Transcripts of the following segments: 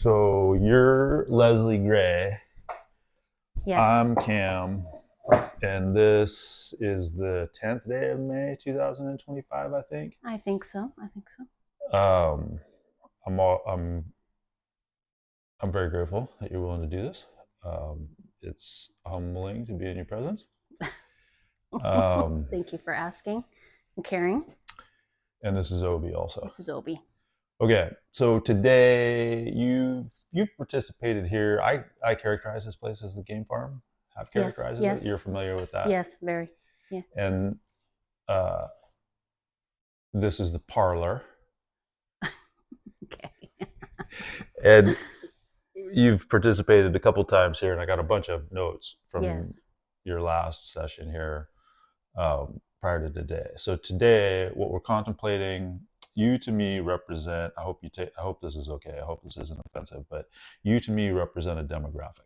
So you're Leslie Gray. Yes, I'm Cam, and this is the 10th day of May, 2025. I think. I think so. I think so. Um, I'm all, I'm very grateful that you're willing to do this. It's humbling to be in your presence. Um, Thank you for asking and caring. and this is Obie also. This is Obie. Okay, so today you've participated here. I characterize this place as the game farm. Have Yes, characterized it. yes, You're familiar with that. yes, very. Yeah. And uh, this is the parlor. Okay. And you've participated a couple times here, and I got a bunch of notes from Yes. your last session here prior to today. So today, what we're contemplating, you to me represent. I hope you take. I hope this is okay. I hope this isn't offensive, but you to me represent a demographic.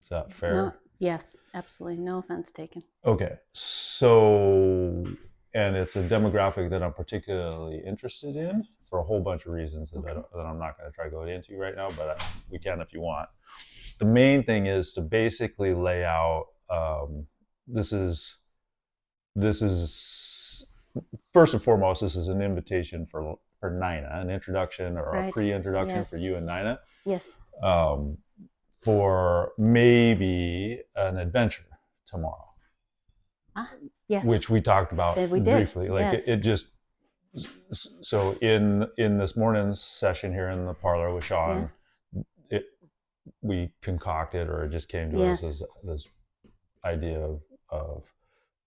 Is that No. fair? Yes, absolutely. No offense taken. Okay. So, and it's a demographic that I'm particularly interested in for a whole bunch of reasons that, Okay. that I'm not going to try to go into right now, but we can if you want. The main thing is to basically lay out. This is this is first and foremost. This is an invitation for Nina, an introduction or a Right. pre-introduction for Yes. you and Nina. Yes. Um, for maybe an adventure tomorrow, Ah. Yes. which we talked about We did. briefly. Like Yes. it just so in this morning's session here in the parlor with Yeah. Sean, it we concocted or it just came to us Yes. as this idea of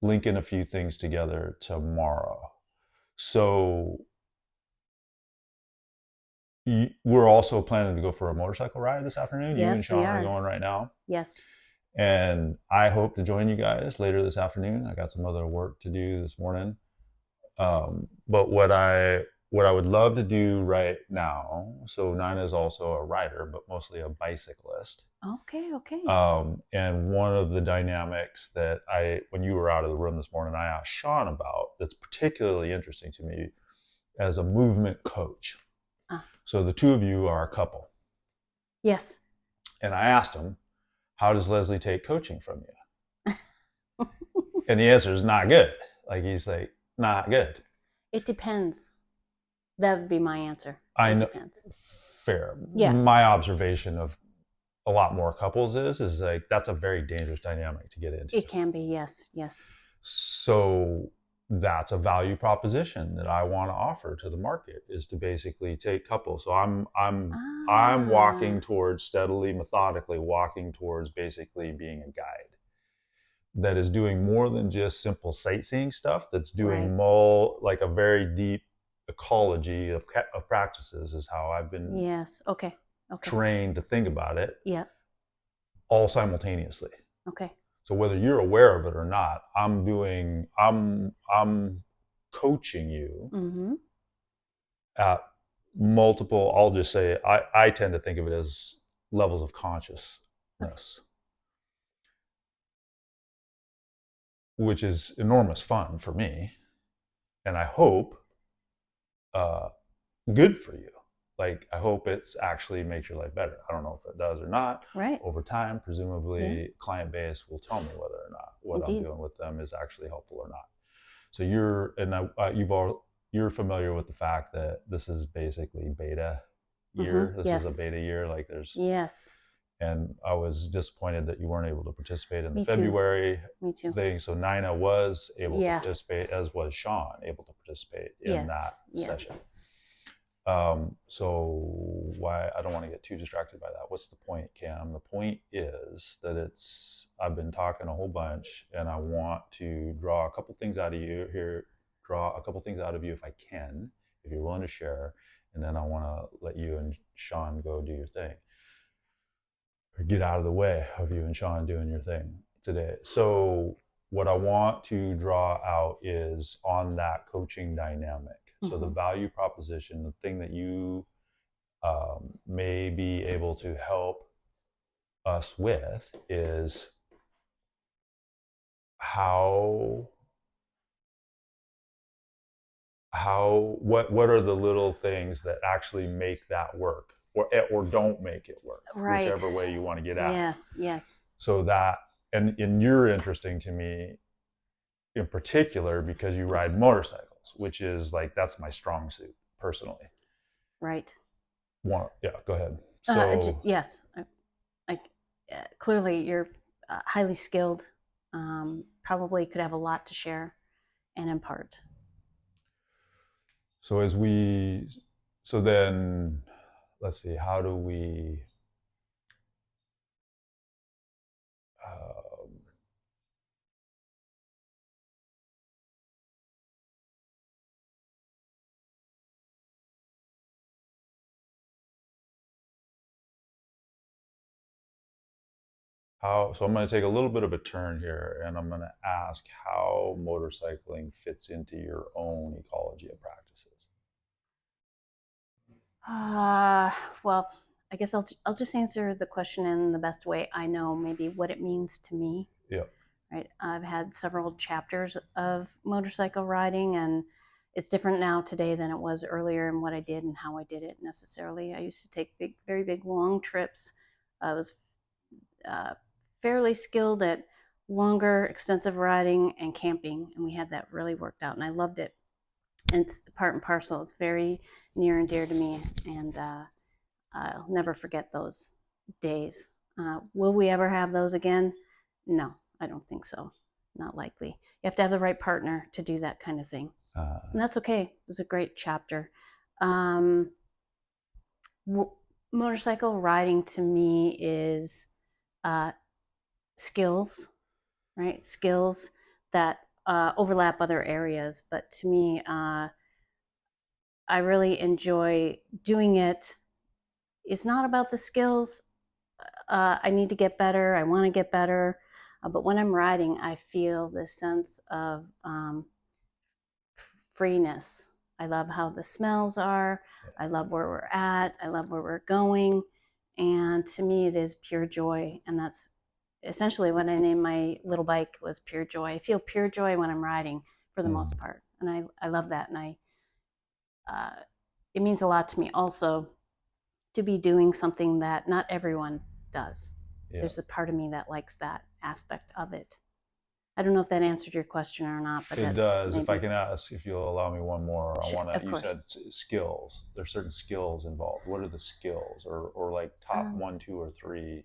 linking a few things together tomorrow. So we're also planning to go for a motorcycle ride this afternoon. You and Yes, we Sean are are. going right now. Yes. And I hope to join you guys later this afternoon. I got some other work to do this morning. But what I would love to do right now. So Nina is also a rider, but mostly a bicyclist. Okay. Okay. And one of the dynamics that when you were out of the room this morning, I asked Sean about that's particularly interesting to me as a movement coach. Ah. So the two of you are a couple, Yes. and I asked him, "How does Leslie take coaching from you?" And the answer is not good. Like he's like, not good. It depends. That would be my answer. I It know, depends. fair. Yeah. My observation of a lot more couples is like that's a very dangerous dynamic to get into. It can be. Yes. Yes. So that's a value proposition that I want to offer to the market is to basically take couples. So I'm walking Ah. towards steadily, methodically walking towards basically being a guide that is doing more than just simple sightseeing stuff. That's Right. doing more like a very deep ecology of practices is how I've been Yes. Okay. Okay. trained to think about it Yeah. all simultaneously. Okay. So whether you're aware of it or not, I'm coaching you Mm-hmm. at multiple, I'll just say I tend to think of it as levels of Okay. consciousness, which is enormous fun for me. And I hope uh, good for you. Like I hope it's actually makes your life better. I don't know if it does or not. Right. Over time, Yeah. presumably, client base will tell me whether or not what I'm Indeed. doing with them is actually helpful or not. So you're familiar with the fact that this is basically beta Mm-hmm. year. This is a Yes. beta year. Like there's, Yes. and I was disappointed that you weren't able to participate in the Me too. February Me too. thing. So Nina was able to Yeah. participate, as was Sean able to participate in that Yes. Yes. session. So why I don't want to get too distracted by that. What's the point, Cam? The point is that I've been talking a whole bunch, and I want to draw a couple things out of you here. Draw a couple things out of you if I can, if you're willing to share, and then I want to let you and Sean go do your thing, or get out of the way of you and Sean doing your thing today. So what I want to draw out is on that coaching dynamic. So the Mm-hmm. value proposition, the thing that you may be able to help us with is how what are the little things that actually make that work or don't make it work, Right. whichever way you want to get at it. Yes, yes. So that, and you're interesting to me in particular because you ride motorcycles, which is like, that's my strong suit personally. Right. Yeah, go ahead. So yes, clearly you're highly skilled. Probably could have a lot to share and impart. so as we so then let's see, how do we um, so I'm going to take a little bit of a turn here, and I'm going to ask how motorcycling fits into your own ecology of practices. Uh, well, I guess I'll just answer the question in the best way I know, maybe what it means to me. Yeah. Right. I've had several chapters of motorcycle riding, and it's different now today than it was earlier in what I did and how I did it necessarily. I used to take very big, long trips. I was fairly skilled at longer, extensive riding and camping, and we had that really worked out, and I loved it. And it's part and parcel. It's very near and dear to me, and I'll never forget those days. Will we ever have those again? No, I don't think so. Not likely. You have to have the right partner to do that kind of thing. And that's okay. It was a great chapter. Um, Motorcycle riding to me is skills, right? Skills that overlap other areas. But to me, I really enjoy doing it. It's not about the skills. I need to get better. I want to get better. But when I'm riding, I feel this sense of freeness. I love how the smells are. I love where we're at. I love where we're going. And to me, it is pure joy. And that's essentially what I named my little bike, was pure joy. I feel pure joy when I'm riding for the most part. And I love that. And it means a lot to me also to be doing something that not everyone does. Yeah. There's a part of me that likes that aspect of it. I don't know if that answered your question or not, but it does. Maybe. If I can ask, if you'll allow me one more, sure, I want to. You said skills. There's certain skills involved. What are the skills, or like top 1, 2, or 3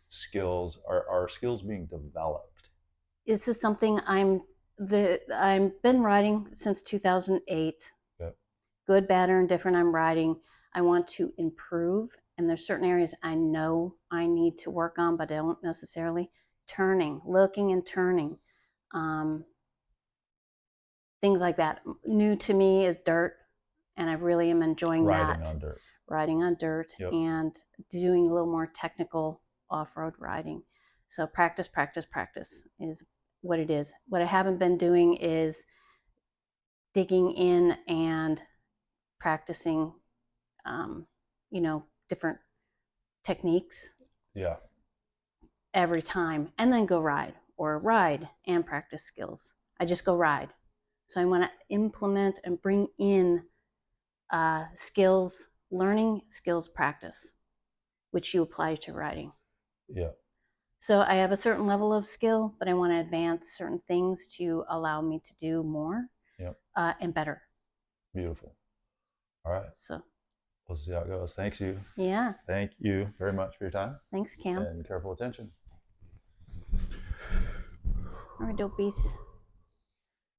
skills? Are skills being developed? This is something I've been riding since 2008. Yep. Good, bad, or indifferent. I'm riding. I want to improve, and there's certain areas I know I need to work on, but I don't necessarily. Turning, looking and turning, things like that. New to me is dirt, and I really am enjoying riding that. On dirt. Riding on dirt, yep. And doing a little more technical off-road riding. So practice, practice, practice is what it is. What I haven't been doing is digging in and practicing, different techniques. Yeah. Every time, and then go ride, or ride and practice skills. I just go ride. So I want to implement and bring in skills, learning skills practice, which you apply to riding. Yeah. So I have a certain level of skill, but I want to advance certain things to allow me to do more. Yep. And better. Beautiful. All right. So we'll see how it goes. Thanks you. Yeah. Thank you very much for your time. Thanks, Cam. And careful attention. All right, dopies.